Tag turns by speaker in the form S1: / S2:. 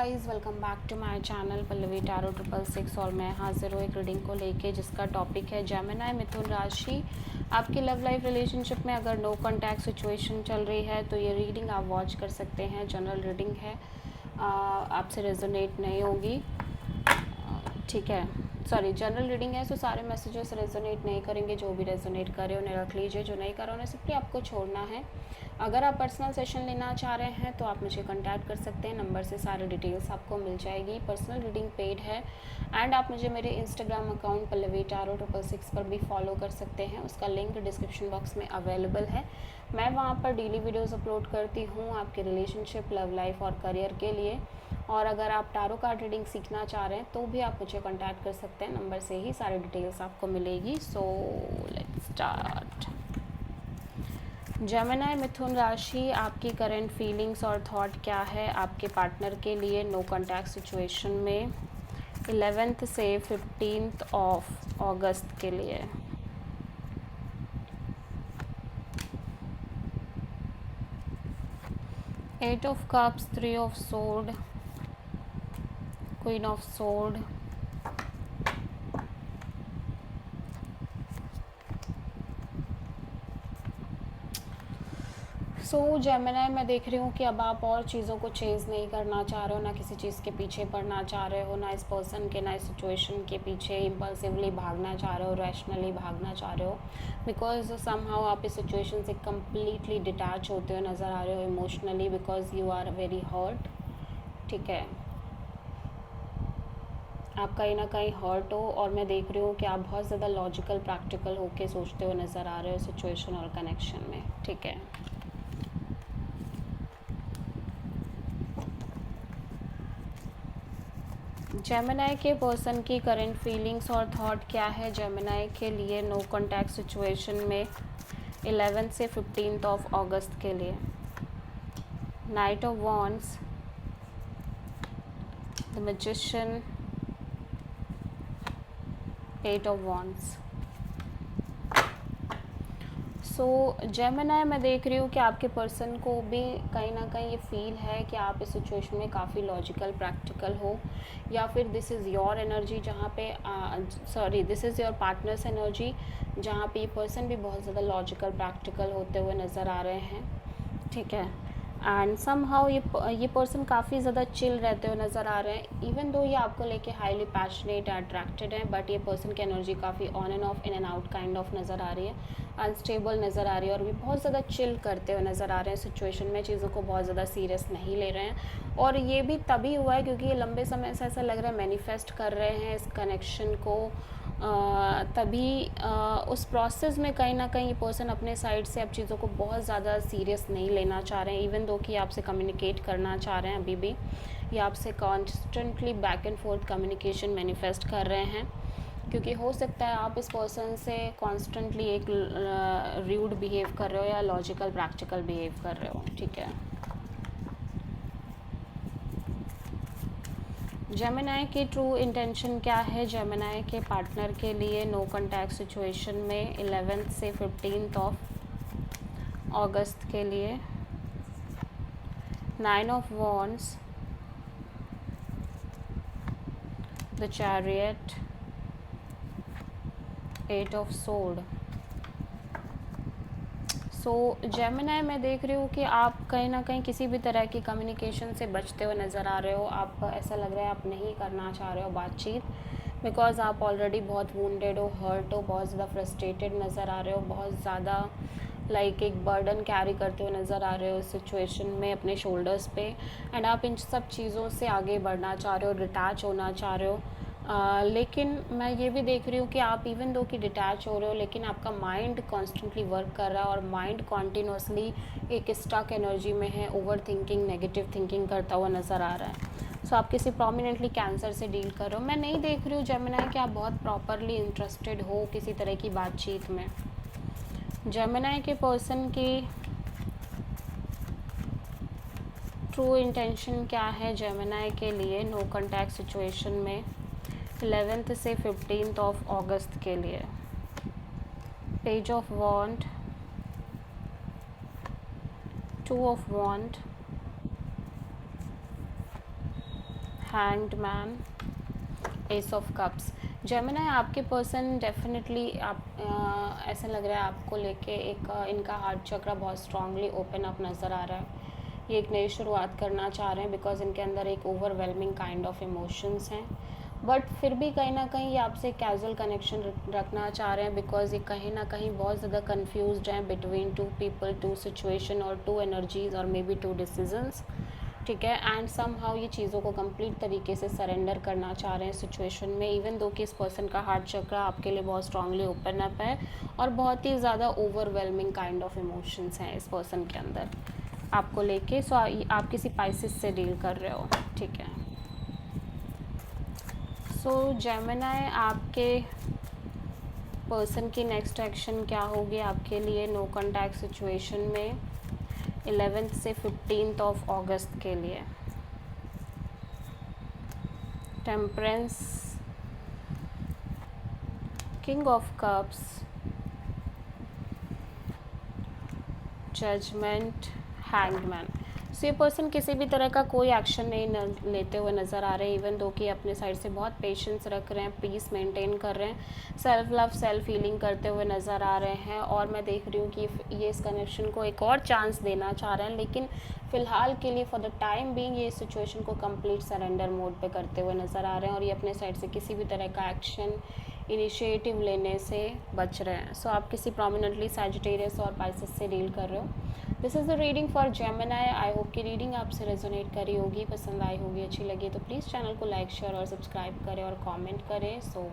S1: Guys, welcome back to my channel Pallavi tarot 666 और मैं हाजिर हूँ एक रीडिंग को लेके जिसका टॉपिक है जेमिनी मिथुन राशि। आपकी लव लाइफ रिलेशनशिप में अगर नो कांटेक्ट सिचुएशन चल रही है तो ये रीडिंग आप वॉच कर सकते हैं। जनरल रीडिंग है, आपसे रेजोनेट नहीं होगी, ठीक है। सॉरी, जनरल रीडिंग है, सो सारे मैसेजेस रेजोनेट नहीं करेंगे। जो भी रेजोनेट करे उन्हें रख लीजिए, जो नहीं करे उन्हें सिंपली आपको छोड़ना है। अगर आप पर्सनल सेशन लेना चाह रहे हैं तो आप मुझे कांटेक्ट कर सकते हैं, नंबर से सारी डिटेल्स आपको मिल जाएगी। पर्सनल रीडिंग पेड है एंड आप मुझे मेरे इंस्टाग्राम अकाउंट पल्लवी टैरो 666 पर भी फॉलो कर सकते हैं। उसका लिंक डिस्क्रिप्शन बॉक्स में अवेलेबल है। मैं वहाँ पर डेली वीडियोज़ अपलोड करती हूँ आपके रिलेशनशिप, लव लाइफ और करियर के लिए। और अगर आप टैरो कार्ड रीडिंग सीखना चाह रहे हैं तो भी आप मुझे कांटेक्ट कर सकते हैं, नंबर से ही सारी डिटेल्स आपको मिलेगी। So let's start. जेमिनी मिथुन राशि, आपकी करंट फीलिंग्स और थॉट क्या है आपके पार्टनर के लिए नो कांटेक्ट सिचुएशन में 11th से 15th ऑफ अगस्त के लिए। Eight of cups, 3 of sword, queen of sword, Gemini, मैं देख रही हूँ कि अब आप और चीज़ों को चेज़ नहीं करना चाह रहे हो, ना किसी चीज़ के पीछे पड़ना चाह रहे हो, ना इस पर्सन के, ना इस सिचुएशन के पीछे इम्पल्सिवली भागना चाह रहे हो, रैशनली भागना चाह रहे हो। बिकॉज समहाउ आप इस सिचुएशन से कम्प्लीटली डिटैच होते हुए नज़र आ रहे हो emotionally, because you are very hurt, ठीक है। आप कहीं ना कहीं हर्ट हो और मैं देख रही हूँ कि आप बहुत ज़्यादा लॉजिकल, प्रैक्टिकल होके सोचते हुए नज़र आ रहे हो सिचुएशन और कनेक्शन में, ठीक है। जेमिनी के पर्सन की करंट फीलिंग्स और थॉट क्या है जेमिनी के लिए नो कांटेक्ट सिचुएशन में 11 से 15th ऑफ अगस्त के लिए। Night of wands, the magician, 8 of wands. Gemini, मैं देख रही हूँ कि आपके पर्सन को भी कहीं ना कहीं ये फील है कि आप इस सिचुएशन में काफ़ी लॉजिकल, प्रैक्टिकल हो, या फिर दिस इज़ योर एनर्जी जहाँ पे sorry this is your partners energy जहाँ पे ये पर्सन भी बहुत ज़्यादा लॉजिकल, प्रैक्टिकल होते हुए नज़र आ रहे हैं, ठीक है। एंड समहाउ ये पर्सन काफ़ी ज़्यादा चिल रहते हुए नज़र आ रहे हैं, इवन दो ये आपको लेके हाईली पैशनेट, अट्रैक्टेड हैं, बट ये पर्सन की एनर्जी काफ़ी on end of, in and out kind of नज़र आ रही है, अनस्टेबल नज़र आ रही है, और भी बहुत ज़्यादा चिल करते हुए नज़र आ रहे हैं सिचुएशन में, चीज़ों को बहुत ज़्यादा सीरियस नहीं ले रहे हैं। और ये भी तभी हुआ है क्योंकि ये लंबे समय से ऐसा लग रहा है मैनिफेस्ट कर रहे हैं इस कनेक्शन को, तभी उस प्रोसेस में कहीं ना कहीं ये पर्सन अपने साइड से अब चीज़ों को बहुत ज़्यादा सीरियस नहीं लेना चाह रहे हैं, इवन दो कि आपसे कम्युनिकेट करना चाह रहे हैं अभी भी, ये आपसे constantly back and fourth communication manifest कर रहे हैं, क्योंकि हो सकता है आप इस पर्सन से कॉन्स्टेंटली एक र्यूड बिहेव कर रहे हो या लॉजिकल, प्रैक्टिकल बिहेव कर रहे हो, ठीक है। जेमिनी की ट्रू इंटेंशन क्या है जेमिनी के पार्टनर के लिए नो कांटेक्ट सिचुएशन में 11th से 15th ऑफ अगस्त के लिए। 9 of wands, the chariot, 8 of sword. Gemini, मैं देख रही हूँ कि आप कहीं ना कहीं किसी भी तरह की कम्युनिकेशन से बचते हुए नज़र आ रहे हो। आप ऐसा लग रहा है आप नहीं करना चाह रहे हो बातचीत, बिकॉज आप ऑलरेडी बहुत वुंडेड हो, हर्ट हो, बहुत ज़्यादा फ्रस्ट्रेटेड नज़र आ रहे हो, बहुत ज़्यादा लाइक एक बर्डन कैरी करते हुए नज़र आ रहे हो सिचुएशन में अपने शोल्डर्स पे, एंड आप इन सब चीज़ों से आगे बढ़ना चाह रहे हो, डिटैच होना चाह रहे हो। लेकिन मैं ये भी देख रही हूँ कि आप इवन दो कि डिटैच हो रहे हो, लेकिन आपका माइंड कॉन्स्टेंटली वर्क कर रहा है और माइंड कॉन्टीन्यूसली एक स्टक एनर्जी में है, ओवर थिंकिंग, नेगेटिव थिंकिंग करता हुआ नज़र आ रहा है। सो आप किसी प्रोमिनेंटली कैंसर से डील कर रहे हो। मैं नहीं देख रही हूँ जेमिनी कि आप बहुत प्रॉपरली इंटरेस्टेड हो किसी तरह की बातचीत में। जेमिनी के पर्सन की ट्रू इंटेंशन क्या है जेमिनी के लिए नो कांटेक्ट सिचुएशन में 11th से 15th ऑफ अगस्त के लिए। Page of wand, 2 of wand, hanged man, ace of cups. Gemini आपके पर्सन डेफिनेटली आप ऐसा लग रहा है आपको लेके एक इनका हार्ट चक्र बहुत स्ट्रांगली ओपन अप नज़र आ रहा है। ये एक नई शुरुआत करना चाह रहे हैं बिकॉज इनके अंदर एक ओवरवेलमिंग काइंड ऑफ इमोशंस हैं, बट फिर भी कहीं ना कहीं ये आपसे कैजुअल कनेक्शन रखना चाह रहे हैं बिकॉज ये कहीं ना कहीं बहुत ज़्यादा कन्फ्यूज्ड हैं between two people, two situation और टू एनर्जीज और मे बी टू डिसीजंस। ठीक है, एंड सम हाउ ये चीज़ों को कंप्लीट तरीके से सरेंडर करना चाह रहे हैं सिचुएशन में, इवन दो कि इस पर्सन का हार्ट चक्र आपके लिए बहुत स्ट्रांगली ओपन अप है और बहुत ही ज़्यादा ओवरवेलमिंग काइंड ऑफ इमोशंस हैं इस पर्सन के अंदर आपको लेके। सो आप किसी पाइसिस से डील कर रहे हो। ठीक है, सो जेमिनी आपके पर्सन की नेक्स्ट एक्शन क्या होगी आपके लिए नो कॉन्टैक्ट सिचुएशन में 11 से 15 ऑफ अगस्त के लिए। Temperance, king of cups, judgement, hangman. So ये पर्सन किसी भी तरह का कोई एक्शन नहीं लेते हुए नज़र आ रहे हैं, इवन दो कि अपने साइड से बहुत पेशेंस रख रहे हैं, पीस मेंटेन कर रहे हैं, सेल्फ लव सेल्फ हीलिंग करते हुए नज़र आ रहे हैं। और मैं देख रही हूँ कि ये इस कनेक्शन को एक और चांस देना चाह रहे हैं, लेकिन फ़िलहाल के लिए फॉर द टाइम बीइंग ये सिचुएशन को कंप्लीट सरेंडर मोड पे करते हुए नज़र आ रहे हैं और ये अपने साइड से किसी भी तरह का एक्शन इनिशिएटिव लेने से बच रहे हैं। सो आप किसी प्रोमिनेंटली सैजिटेरियस और पाइसेस से डील कर रहे हो। This is the reading for Gemini. I hope कि रीडिंग आपसे रेजोनेट करी होगी, पसंद आई होगी, अच्छी लगी तो प्लीज़ चैनल को लाइक शेयर और सब्सक्राइब करें और कमेंट करें। सो